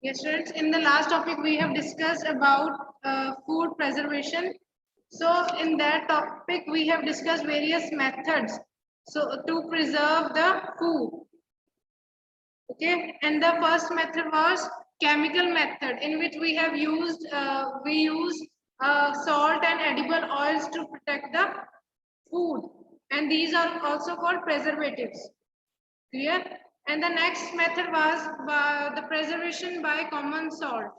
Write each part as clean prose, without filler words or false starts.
Yes, students, in the last topic we have discussed about food preservation. So in that topic we have discussed various methods so to preserve the food. Okay, and the first method was chemical method, in which we have used we use salt and edible oils to protect the food, and these are also called preservatives. Clear? And the next method was the preservation by common salt,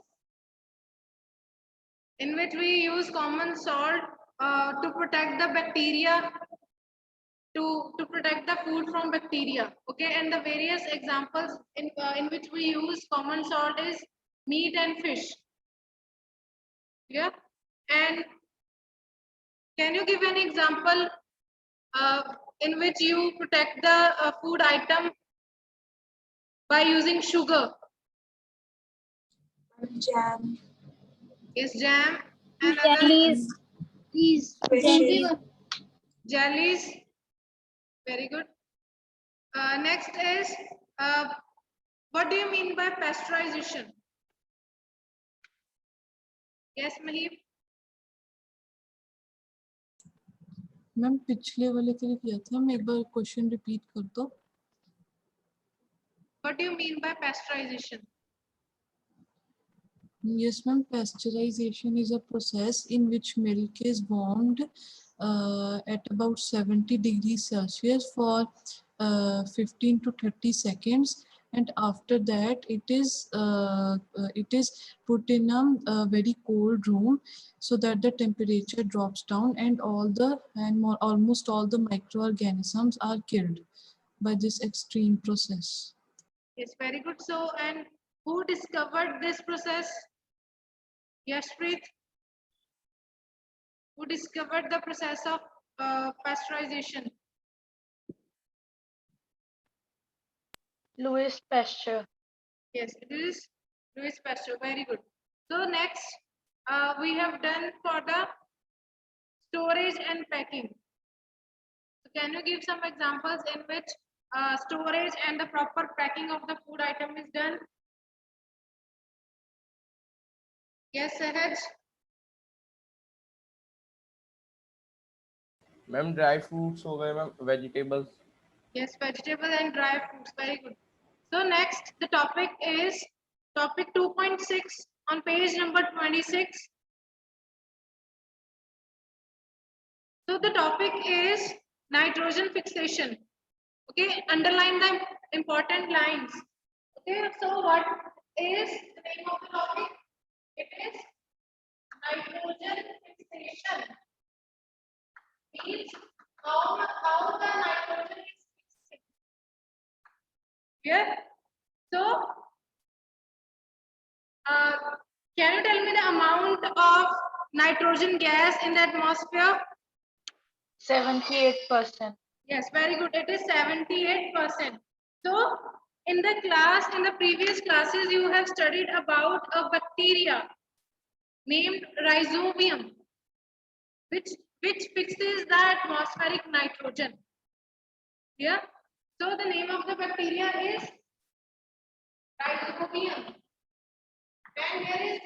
in which we use common salt to protect the bacteria, to protect the food from bacteria. Okay, and the various examples in which we use common salt is meat and fish. Yeah, and can you give an example uh, in which you protect the food item by using sugar? Jam. Yes, jam and other Jellies. jellies. Very good. Next is what do you mean by pasteurization? Yes, Mahib. Ma'am पिछले वाले के लिए किया था, मैं एक बार question repeat कर दो. What do you mean by pasteurization? Yes, ma'am. Pasteurization is a process in which milk is warmed at about 70 degrees Celsius for 15 to 30 seconds, and after that it is put in a very cold room so that the temperature drops down and almost all the microorganisms are killed by this extreme process. Yes, very good. So, and who discovered this process? Yashpreet. Who discovered the process of pasteurization? Louis Pasteur. Yes, it is Louis Pasteur. Very good. So next, we have done for the storage and packing. So can you give some examples in which storage and the proper packing of the food item is done? Yes, Sahaj. Ma'am dry fruits हो गए ma'am vegetables. Yes, vegetable and dry fruits. Very good. So next, the topic is topic 2.6 on page number 26. So the topic is nitrogen fixation. Okay, underline the important lines. Okay, so what is the name of the topic? It is nitrogen fixation. Means how the nitrogen is fixed. Here, so can you tell me the amount of nitrogen gas in the atmosphere? 78%. Yes, very good. It is 78%. So, in the class, in the previous classes, you have studied about a bacteria named Rhizobium, which fixes the atmospheric nitrogen. Yeah. So, the name of the bacteria is Rhizobium. And here is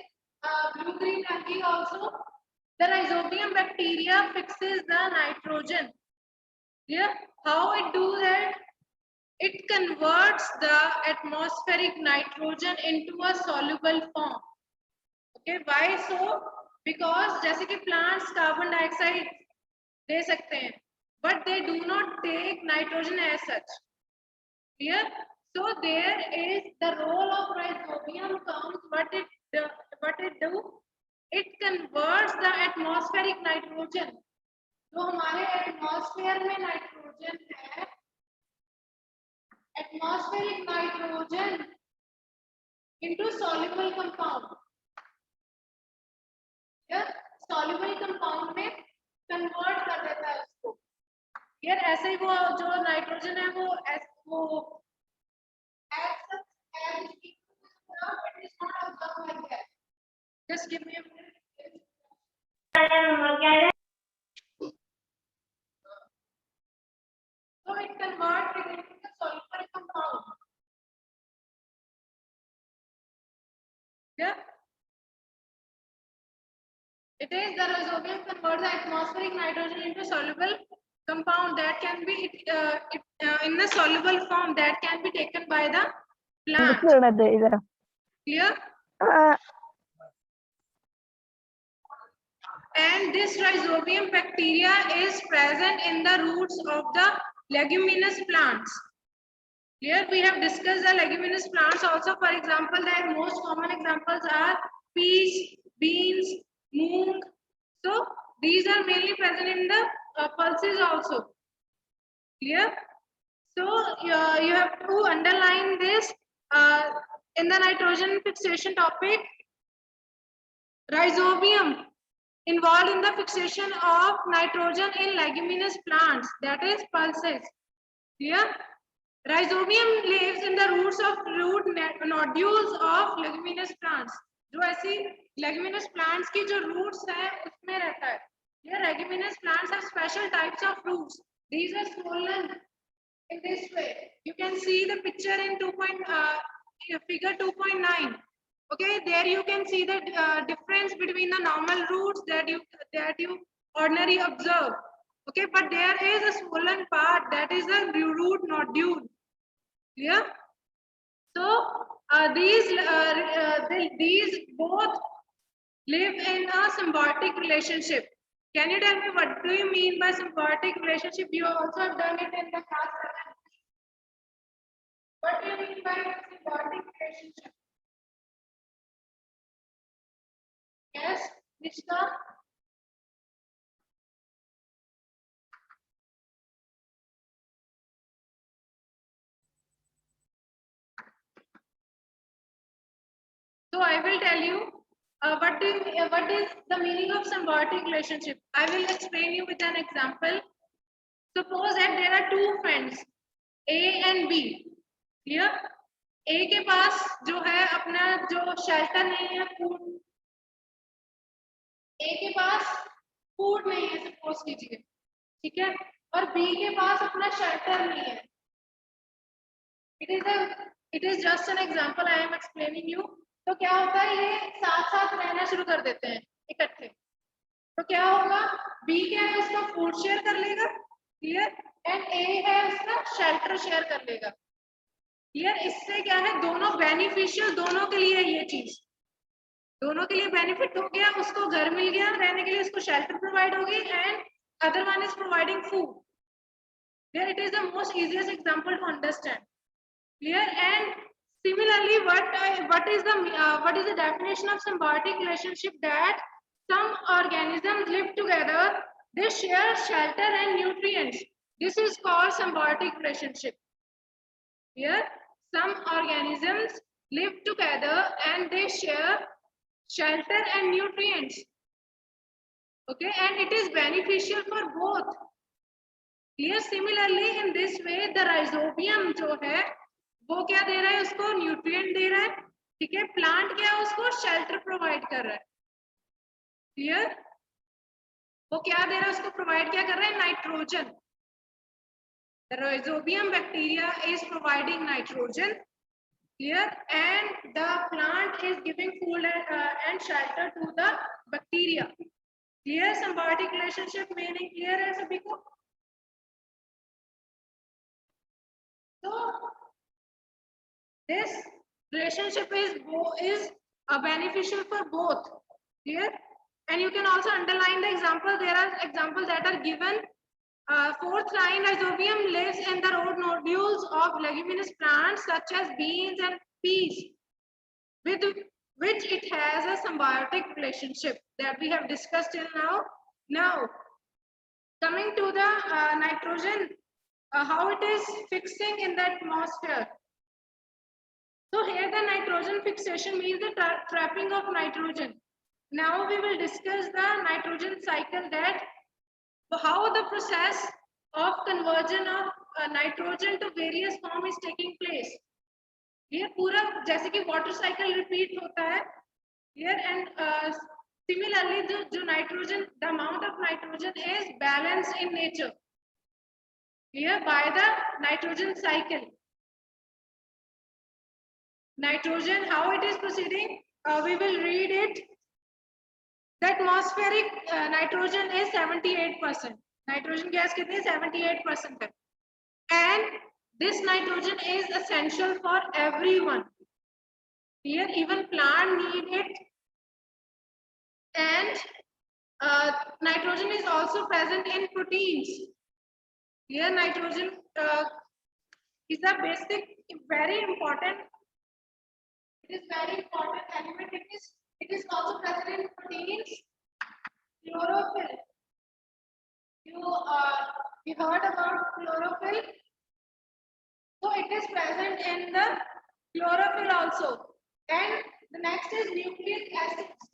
blue-green algae also. The Rhizobium bacteria fixes the nitrogen. Yeah. How it do that? It converts the atmospheric nitrogen into a soluble form. Okay, why so? Because जैसे कि plants carbon dioxide दे सकते हैं, but they do not take nitrogen as such. Clear? So there is the role of Rhizobium comes. What it do? It converts the atmospheric nitrogen. जो हमारे atmosphere में nitrogen है, atmospheric nitrogen into soluble compound. Yeah, soluble compound में convert कर देता है उसको. यार ऐसे ही वो जो नाइट्रोजन है वो as it is not observed like that. Just give me a minute. So it converts it into the soluble compound. It is the rhizobium converts the atmospheric nitrogen into soluble compound that can be in the soluble form that can be taken by the plant. Clear? And this rhizobium bacteria is present in the roots of the leguminous plants. Here we have discussed the leguminous plants also. For example, the most common examples are peas, beans, moong. So these are mainly present in the pulses also. Clear? So you have to underline this in the nitrogen fixation topic. Rhizobium involved in the fixation of nitrogen in leguminous plants, that is pulses. Clear? Rhizobium lives in the roots of root nodules of leguminous plants. जो ऐसी leguminous plants की जो roots है उसमें रहता है. Here leguminous plants have special types of roots. These are swollen in this way. You can see the picture in figure 2.9. Okay, there you can see the difference between the normal roots that you ordinarily observe. Okay, but there is a swollen part that is a root nodule. Clear? So these both live in a symbiotic relationship. Can you tell me what do you mean by symbiotic relationship? You also have done it in the class 7. What do you mean by symbiotic relationship? Yes, Nishka? So I will tell you what is the meaning of symbiotic relationship. I will explain you with an example. Suppose that there are two friends, A and B. Clear? A के पास जो है अपना जो shelter नहीं है, food. A के पास food नहीं है, suppose कीजिए, ठीक है? और B के पास अपना shelter नहीं है. It is just an example I am explaining you. तो क्या होता है, ये साथ साथ रहना शुरू कर देते हैं इकट्ठे. तो क्या होगा, B क्या है उसका फूड शेयर कर लेगा, क्लियर, एंड A है उसका शेल्टर शेयर कर लेगा, क्लियर. इससे क्या है, दोनों बेनिफिशियल, दोनों के लिए ये चीज, दोनों के लिए बेनिफिट हो गया. उसको घर मिल गया रहने के लिए, उसको शेल्टर प्रोवाइड होगी, and other one is providing food. Here it is the most easiest example to understand. Clear? And similarly, what is the definition of symbiotic relationship? That some organisms live together, they share shelter and nutrients. This is called symbiotic relationship. Here, some organisms live together and they share shelter and nutrients. Okay, and it is beneficial for both. Clear? Similarly, in this way, the rhizobium जो है वो क्या दे रहा है, उसको nutrient दे रहा है, ठीक है. प्लांट क्या है, उसको शेल्टर प्रोवाइड कर रहा है. क्लियर? वो क्या दे रहा है, उसको प्रोवाइड क्या कर रहा है, nitrogen. The rhizobium bacteria is providing nitrogen. Clear? And the plant is giving food and shelter to the bacteria. Clear? Symbiotic relationship meaning clear है सभी को? So this relationship is beneficial for both. Clear? And you can also underline the example. There are examples that are given. Fourth line, rhizobium lives in the root nodules of leguminous plants such as beans and peas, with which it has a symbiotic relationship that we have discussed till now. Now, coming to the nitrogen, how it is fixing in the atmosphere. So here the nitrogen fixation means the trapping of nitrogen. Now we will discuss the nitrogen cycle, that how the process of conversion of nitrogen to various form is taking place. ये पूरा जैसे कि water cycle repeat होता है. Here and similarly जो nitrogen, the amount of nitrogen is balanced in nature. Here by the nitrogen cycle. Nitrogen, how it is proceeding, we will read it. The atmospheric nitrogen is 78%. Nitrogen gas कितनी है? 78% है. And this nitrogen is essential for everyone. Here even plant need it. And nitrogen is also present in proteins. Here nitrogen is a basic, very important. It is very important element. It is also present in proteins. Chlorophyll. You heard about chlorophyll. So it is present in the chlorophyll also. And the next is nucleic acids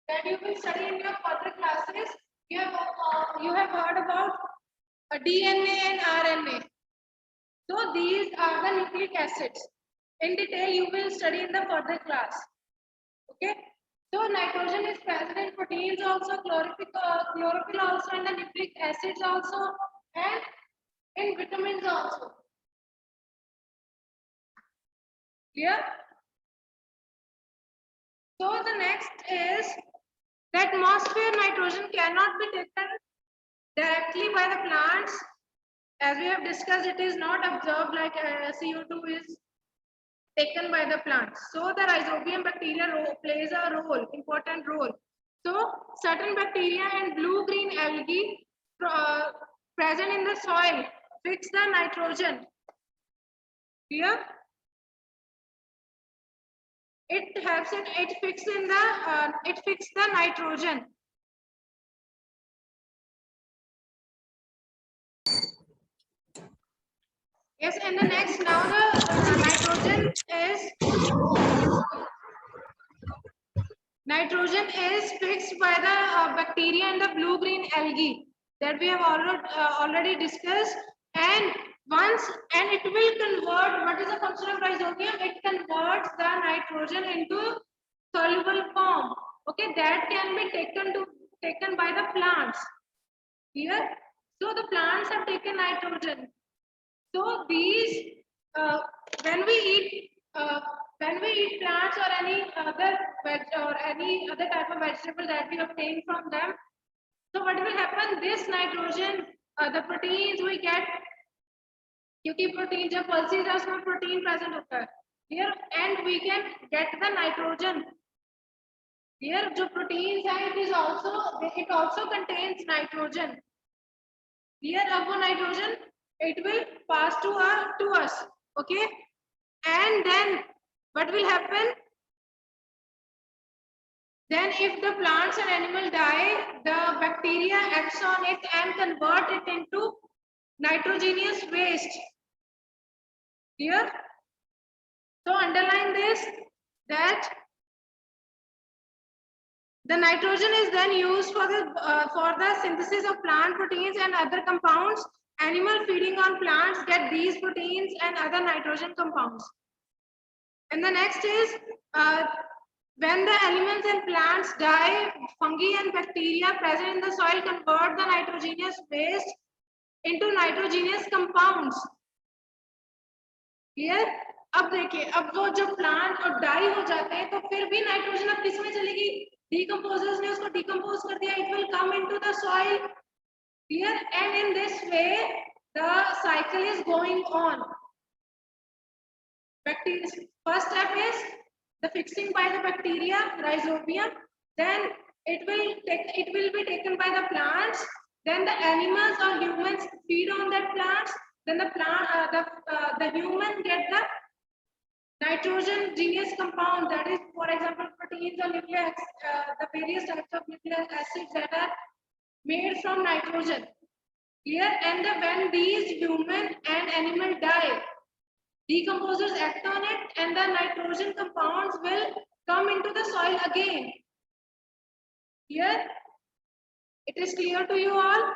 that you will study in your further classes. You have heard about DNA and RNA. So these are the nucleic acids. In detail, you will study in the further class. Okay. So nitrogen is present in proteins also, chlorophyll also, and the nucleic acids also, and in vitamins also. Clear? So the next is the atmosphere nitrogen cannot be taken directly by the plants. As we have discussed, it is not absorbed like CO2 is taken by the plants. So the rhizobium bacteria plays a important role. So certain bacteria and blue-green algae present in the soil fix the nitrogen. Here, it helps in it fix the nitrogen. Yes, and the next now nitrogen is fixed by the bacteria and the blue-green algae that we have already discussed. And it will convert. What is the function of rhizobium? It converts the nitrogen into soluble form. Okay, that can be taken by the plants. Here, so the plants have taken nitrogen. So these, when we eat plants or any other type of vegetable that we obtain from them, so what will happen? This nitrogen, the proteins we get, क्योंकि protein जब pulses है उसमें protein present होता है. Here and we can get the nitrogen. Here जो proteins है, it also contains nitrogen. Here अब वो nitrogen it will pass to us, okay, and then what will happen? Then if the plants and animal die, the bacteria acts on it and convert it into nitrogenous waste. Here, so underline this, that the nitrogen is then used for the synthesis of plant proteins and other compounds. Animal feeding on plants get these proteins and other nitrogen compounds. And the next is when the elements and plants die, fungi and bacteria present in the soil convert the nitrogenous waste into nitrogenous compounds. Here, अब देखिए, अब वो जो plant और die हो जाते हैं तो फिर भी नाइट्रोजन अब किस में चलेगी? Decomposers ने उसको decompose कर दिया, it will come into the soil. Here, and in this way the cycle is going on. First step is the fixing by the bacteria, rhizobium. Then it will be taken by the plants. Then the animals or humans feed on that plants. Then the human get the nitrogen genus compound, that is, for example, proteins or nucleic the various types of nucleic acids that are made from nitrogen. Here, and when these human and animal die, decomposers act on it and the nitrogen compounds will come into the soil again. Here, it is clear to you all.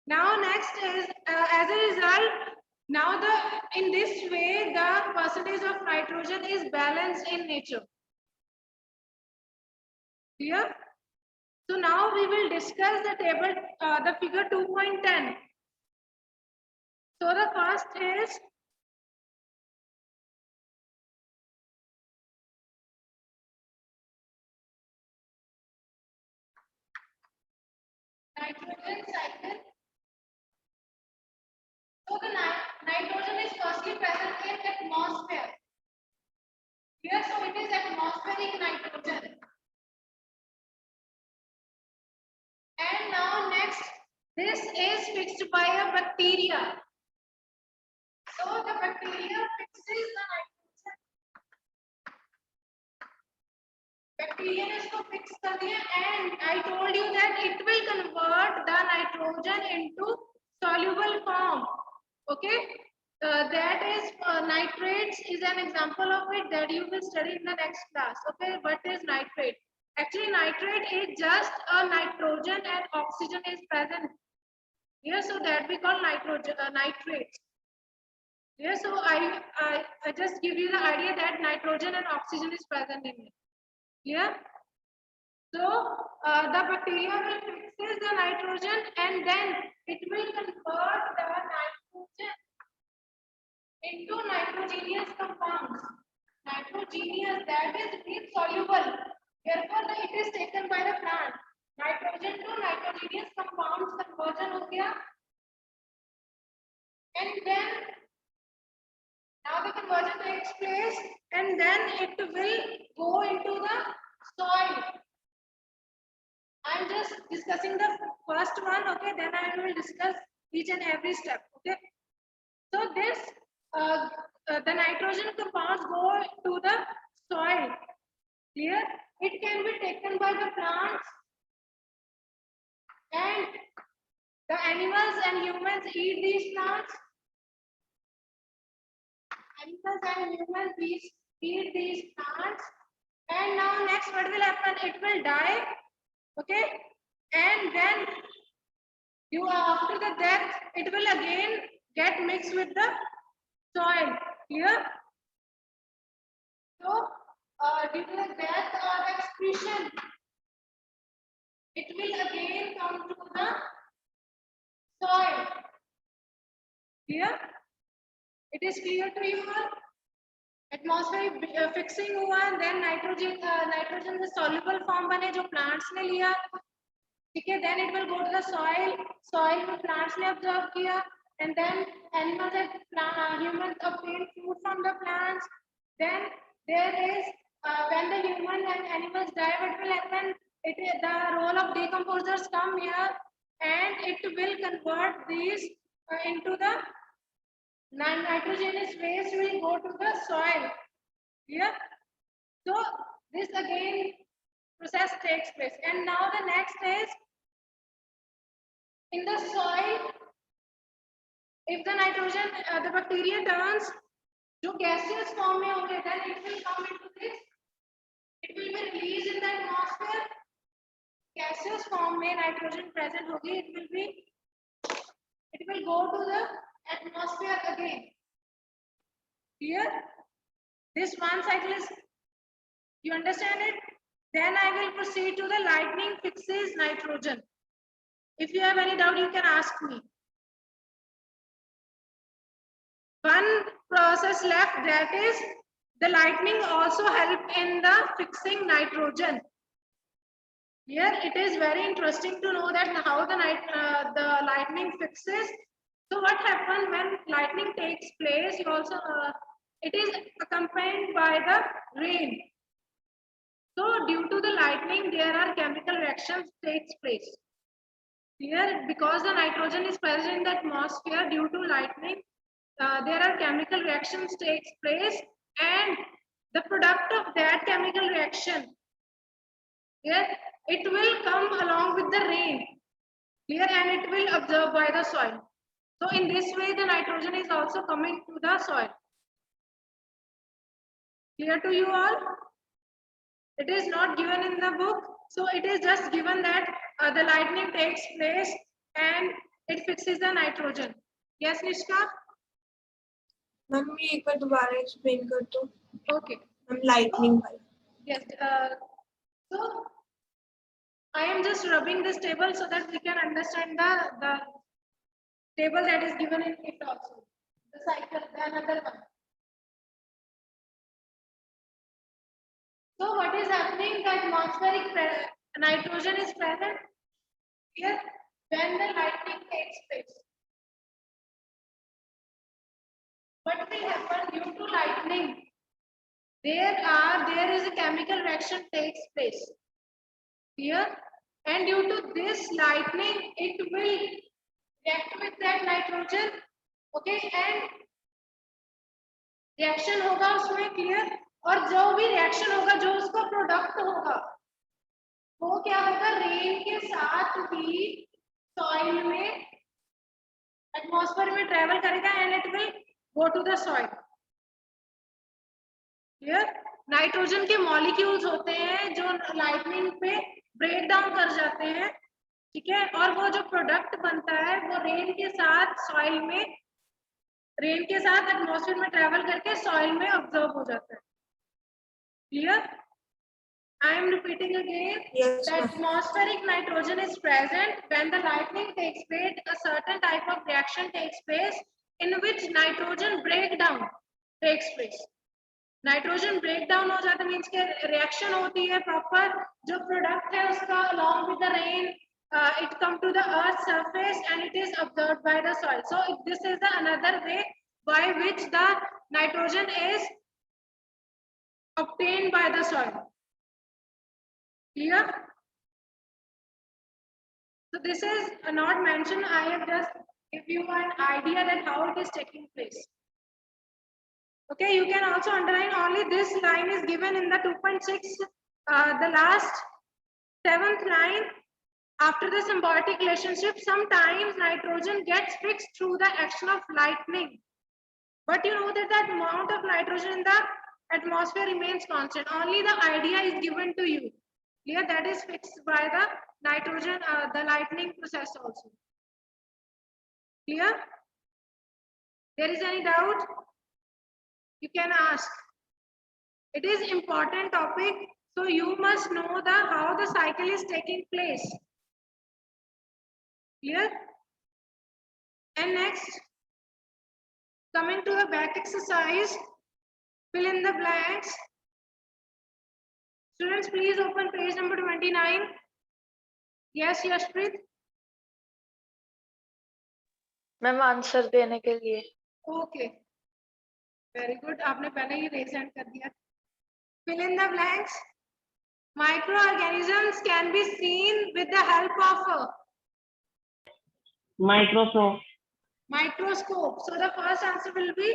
Now next is as a result, now in this way the percentage of nitrogen is balanced in nature. Clear? So now we will discuss the table, the figure 2.10. So the first is nitrogen cycle. So the nitrogen is firstly present in atmosphere. Here, so it is atmospheric nitrogen. And now next, this is fixed by a bacteria. So the bacteria fixes the nitrogen. Bacteria ने इसको fix कर दिया and I told you that it will convert the nitrogen into soluble form. Okay, that is nitrates is an example of it that you will study in the next class. Okay, what is nitrate? Actually, nitrate is just a nitrogen and oxygen is present here, so that we call nitrogen nitrates. Yeah, so I just give you the idea that nitrogen and oxygen is present in it. Yeah. So the bacteria will fixes the nitrogen and then it will convert the nitrogen into nitrogenous compounds. Nitrogenous, that is deep soluble. Therefore, it is taken by the plant. Nitrogen to nitrogenous compounds conversion हो गया. And then now the conversion takes place and then it will go into the soil. I am just discussing the first one, okay, then I will discuss each and every step, okay. So this, the nitrogen compounds go to the soil. Here, it can be taken by the plants and the animals and humans eat these plants. Animals and humans eat these plants. And now next what will happen? It will die. Okay. And then you after the death, it will again get mixed with the soil. Clear? So due to the death or excretion, it will again come to the soil. Clear? It is clear to you all? Atmospheric fixing हुआ and then nitrogen the soluble form बने जो plants ने लिया, ठीक है, then it will go to the soil में plants ने absorb किया and then animals and humans obtain food from the plants. Then there is when the human and animals die, what will happen? The role of decomposers come here and it will convert these into the nitrogenous waste will go to the soil. Yeah. So this again process takes place. And now the next is in the soil. If the nitrogen, the bacteria turns जो gaseous form में होंगे, then it will come into this. It will be released in the atmosphere. Gaseous form में nitrogen present होगी. It will go to the atmosphere again. Here, this one cycle is, you understand it? Then I will proceed to the lightning fixes nitrogen. If you have any doubt, you can ask me. One process left, that is the lightning also help in the fixing nitrogen. Here it is very interesting to know that how the lightning fixes. So what happens when lightning takes place? You also it is accompanied by the rain. So due to the lightning, there are chemical reactions takes place. Here, because the nitrogen is present in the atmosphere, due to lightning, there are chemical reactions takes place, and the product of that chemical reaction, here it will come along with the rain. Here, and it will absorb by the soil. So in this way, the nitrogen is also coming to the soil. Clear to you all? It is not given in the book, so it is just given that the lightning takes place and it fixes the nitrogen. Yes, Nishka? Ma'am मैं एक बार दोबारा explain कर दो. Okay. Ma'am lightning वाला. Yes. So I am just rubbing this table so that we can understand the table that is given in it also. The cycle, another one. So what is happening? The atmospheric nitrogen is present here. when the lightning takes place. What will happen due to lightning? There is a chemical reaction takes place here, and due to this lightning, it will react with that nitrogen, okay, and reaction होगा उसमें clear, और जो भी reaction होगा जो उसका product होगा वो क्या होगा, रेन के साथ भी सॉइल में एटमॉस्फेयर में ट्रेवल करेगा and it will go to the soil. Clear? Nitrogen के मॉलिक्यूल्स होते हैं जो लाइटनिंग पे ब्रेक डाउन कर जाते हैं, ठीक है, और वो जो प्रोडक्ट बनता है वो रेन के साथ सॉइल में, रेन के साथ एटमॉस्फेयर में ट्रेवल करके सॉइल में ऑब्जर्व हो जाता है। Clear? I am repeating again. Yes, The ma'am. atmospheric nitrogen is present when the lightning takes place. A certain type of reaction takes place in which nitrogen breakdown takes place. Nitrogen breakdown हो जाता means के reaction होती है proper, जो product है उसका along with the rain it come to the earth surface and it is absorbed by the soil. So this is the another way by which the nitrogen is obtained by the soil. Clear? So this is not mentioned. I have just give you an idea that how it is taking place. Okay, you can also underline only this line is given in the 2.6, the last 7th line. After the symbiotic relationship, sometimes nitrogen gets fixed through the action of lightning. But you know that the amount of nitrogen in the atmosphere remains constant. Only the idea is given to you. Here that is fixed by the nitrogen, the lightning process also. Clear? There is any doubt? You can ask. It is important topic, so you must know the how the cycle is taking place. Clear? And next, coming to the back exercise, fill in the blanks. Students, please open page number 29. Yes, Yashpreet. Ma'am answer देने के लिए। Okay, very good, आपने पहले ही रेसेंड कर दिया। Fill in the blanks. Microorganisms can be seen with the help of a microscope, microscope. So the first answer will be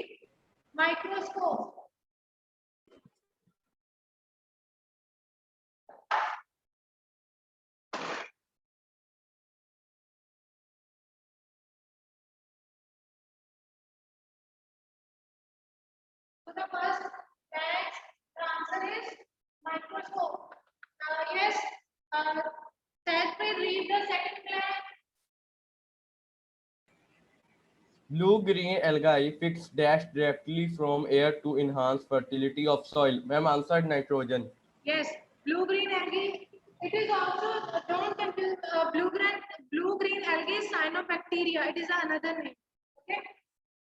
microscope. So the first blank, the answer is microscope. Yes, Sajid, read the second blank. Blue-green algae fix dash directly from air to enhance fertility of soil. Ma'am answered nitrogen. Yes, blue-green algae. It is also, don't confuse blue-green algae is cyanobacteria. It is another name. Okay.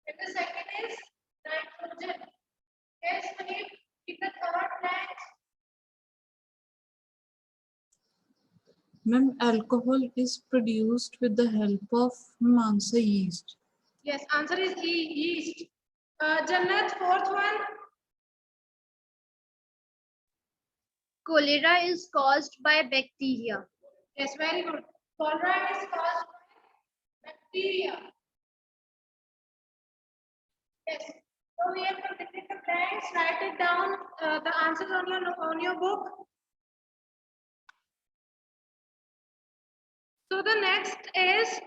And the second is nitrogen. Yes, Manish, in the third blank. Ma'am, alcohol is produced with the help of answer yeast. Yes, answer is yeast. Jannat, fourth one. Cholera is caused by bacteria. Yes, very good. Cholera is caused by bacteria. Yes. So we have completed the blanks. Write it down. The answers on your book. So the next is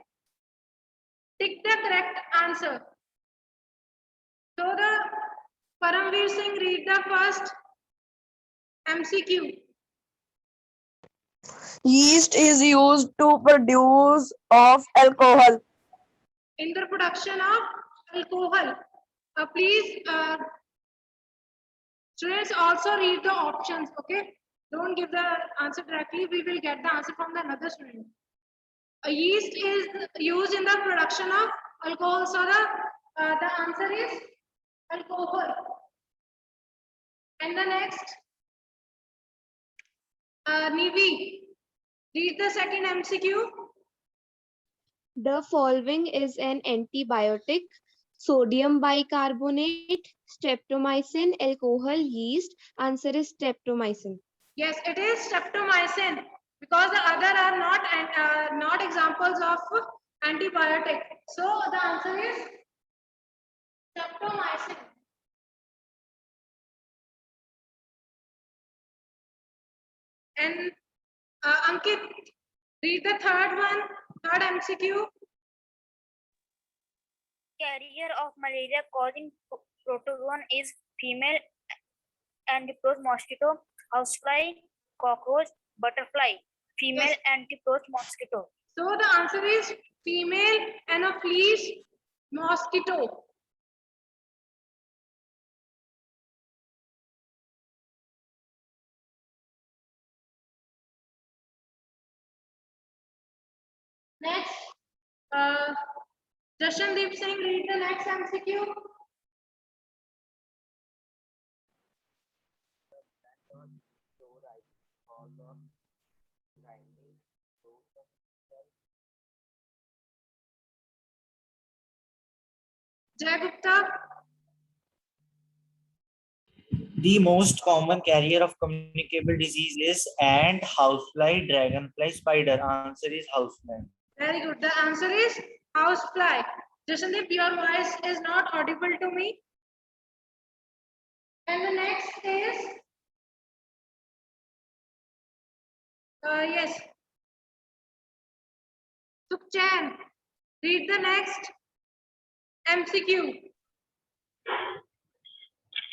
tick the correct answer. So the Paramveer Singh, read the first MCQ. Yeast is used to produce of alcohol. In the production of alcohol. Please, students, also read the options, okay? Don't give the answer directly. We will get the answer from the another student. A yeast is used in the production of alcohol. So the answer is alcohol. And the next, Nivi, read the second MCQ. The following is an antibiotic: sodium bicarbonate, streptomycin, alcohol, yeast. Answer is streptomycin. Yes, it is streptomycin because the other are not examples of antibiotic. So the answer is streptomycin. And Ankit, read the third one, third MCQ. Carrier of malaria causing protozoan is female antiprose mosquito, housefly, cockroach, butterfly. Female Yes. antiprose mosquito. So the answer is female Anopheles mosquito. Next, Jashandeep Singh, read the next MCQ. Jay Gupta. The most common carrier of communicable disease is ant, housefly, dragonfly, spider. Answer is housefly. Very good. The answer is housefly. Jashandeep, your voice is not audible to me. And the next is yes. Sukhchan, read the next MCQ.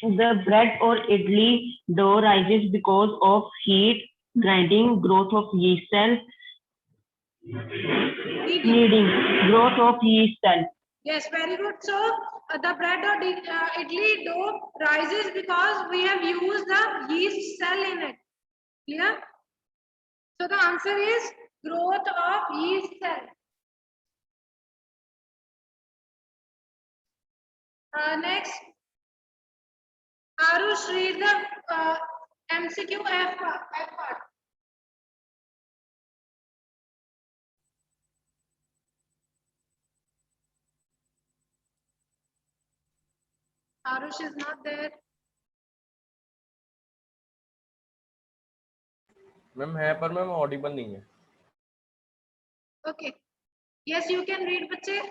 The bread or idli dough rises because of heat, grinding, growth of yeast cell, kneading, growth of yeast cell. Yes, very good. So the bread or idli dough rises because we have used the yeast cell in it. Clear? So the answer is growth of yeast cell. Next, Arush, read the MCQ F part. Arush is not there. Ma'am है पर ma'am Audible नहीं है. Okay. Yes, you can read, बच्चे.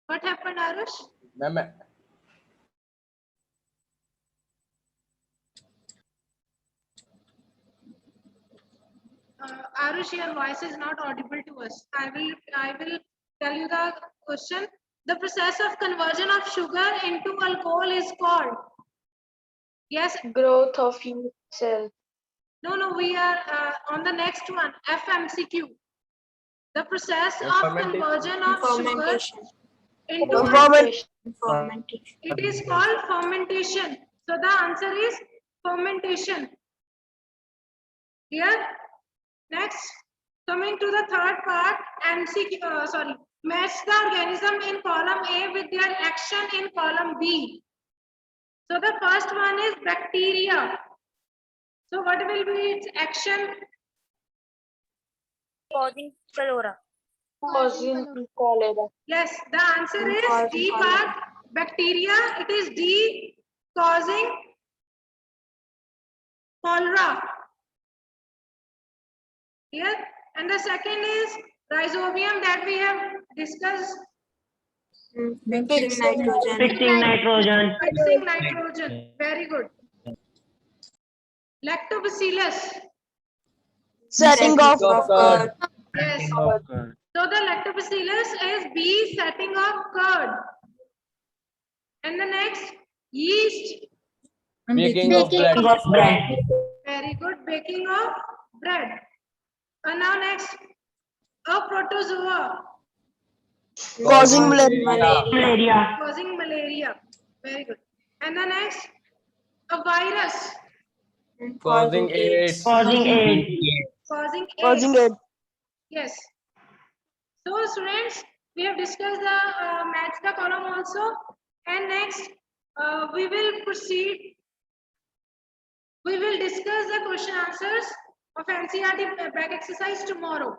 What happened, Arush? Ma'am Arush, your voice is not audible to us. I will tell you the question. The process of conversion of sugar into alcohol is called. Yes. Growth of yeast cell. No, we are on the next one. FMCQ. The process of conversion of sugar into Fermentation. it is called fermentation. So the answer is fermentation. Here, next, coming to the third part, MCQ. Match the organism in column A with their action in column B. So the first one is bacteria. So what will be its action? Causing cholera. Causing cholera. Yes, the answer is D part. Bacteria, it is D, causing cholera. Here, and the second is rhizobium that we have discussed. Fixing nitrogen. Fixing nitrogen. Very good. Lactobacillus. Setting off curd. Yes. So the lactobacillus is B, setting of curd. And the next, yeast. baking of bread. Very good. Baking of bread. And now next, a protozoa. Causing malaria. Causing malaria. Very good. And the next, a virus. Causing AIDS. Causing AIDS. Yes. So students, we have discussed the match the column also. And next, we will proceed. We will discuss the question answers of NCERT back exercise tomorrow.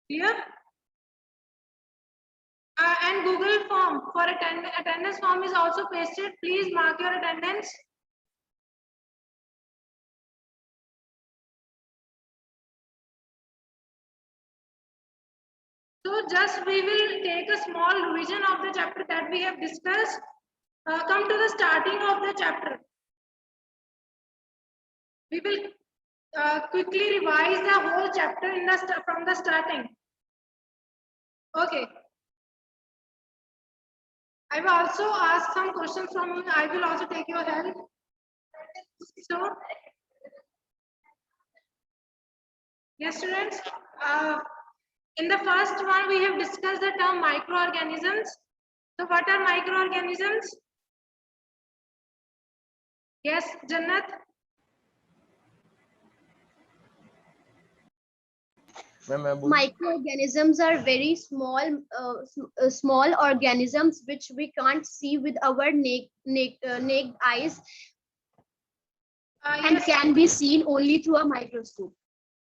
Clear? And Google form for attendance form is also pasted. Please mark your attendance. So just we will take a small revision of the chapter that we have discussed. Come to the starting of the chapter. We will quickly revise the whole chapter in the from the starting. Okay. I will also ask some questions from you. I will also take your help. So, yes, students. In the first one, we have discussed the term microorganisms. So, what are microorganisms? Yes, Jannat. Microorganisms are very small, small organisms which we can't see with our naked eyes and Yes. can be seen only through a microscope.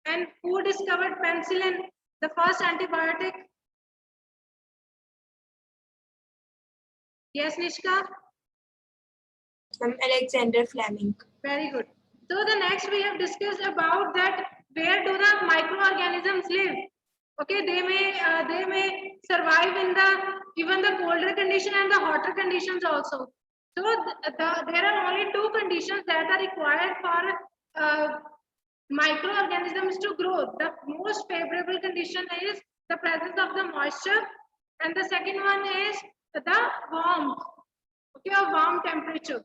And who discovered penicillin, the first antibiotic? Yes, Nishka. Alexander Fleming. Very good. So the next we have discussed about that where do the microorganisms live? Okay, they may survive in the even the colder condition and the hotter conditions also. So there are only two conditions that are required for microorganisms to grow. The most favorable condition is the presence of the moisture, and the second one is the warmth. Okay, a warm temperature.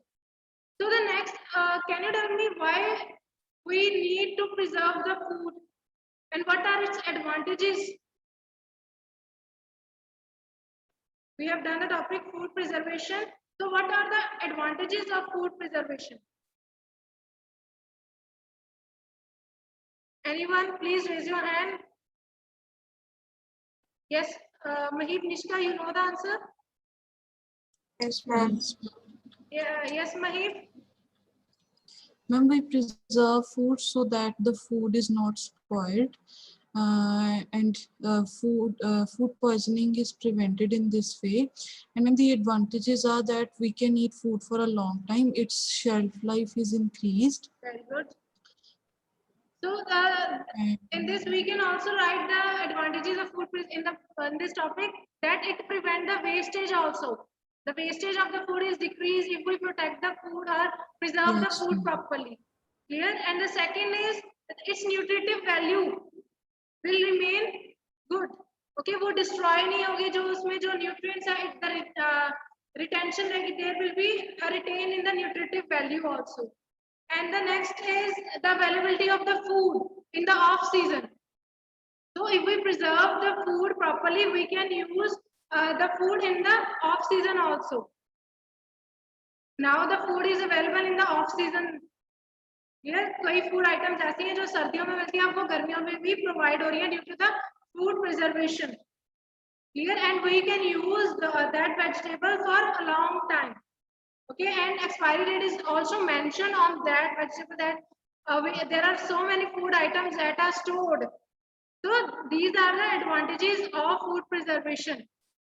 So the next, can you tell me why we need to preserve the food and what are its advantages? We have done the topic food preservation. So what are the advantages of food preservation? Anyone, please raise your hand. Yes, Mahib, Nishka, you know the answer? Yes, ma'am. Yeah, yes, Mahib. Ma'am, we preserve food so that the food is not spoiled, and food poisoning is prevented in this way. And then the advantages are that we can eat food for a long time. Its shelf life is increased. Very good. So in this, we can also write the advantages of food in this topic that it prevents the wastage also. The wastage of the food is decreased if we protect the food or preserve the food properly. Clear? And the second is its nutritive value will remain good. Okay, वो destroy नहीं होगी जो उसमें जो nutrients है the retention रहेगी, there will be a retain in the nutritive value also. And the next is the availability of the food in the off season. So if we preserve the food properly, we can use the food in the off season also. Now the food is available in the off season. Yes, कई food items ऐसी हैं जो सर्दियों में मिलती हैं, आपको गर्मियों में भी provide हो रही हैं due to the food preservation. Clear? And we can use that vegetable for a long time. Okay, and expiry date is also mentioned on that vegetable that there are so many food items that are stored. So these are the advantages of food preservation.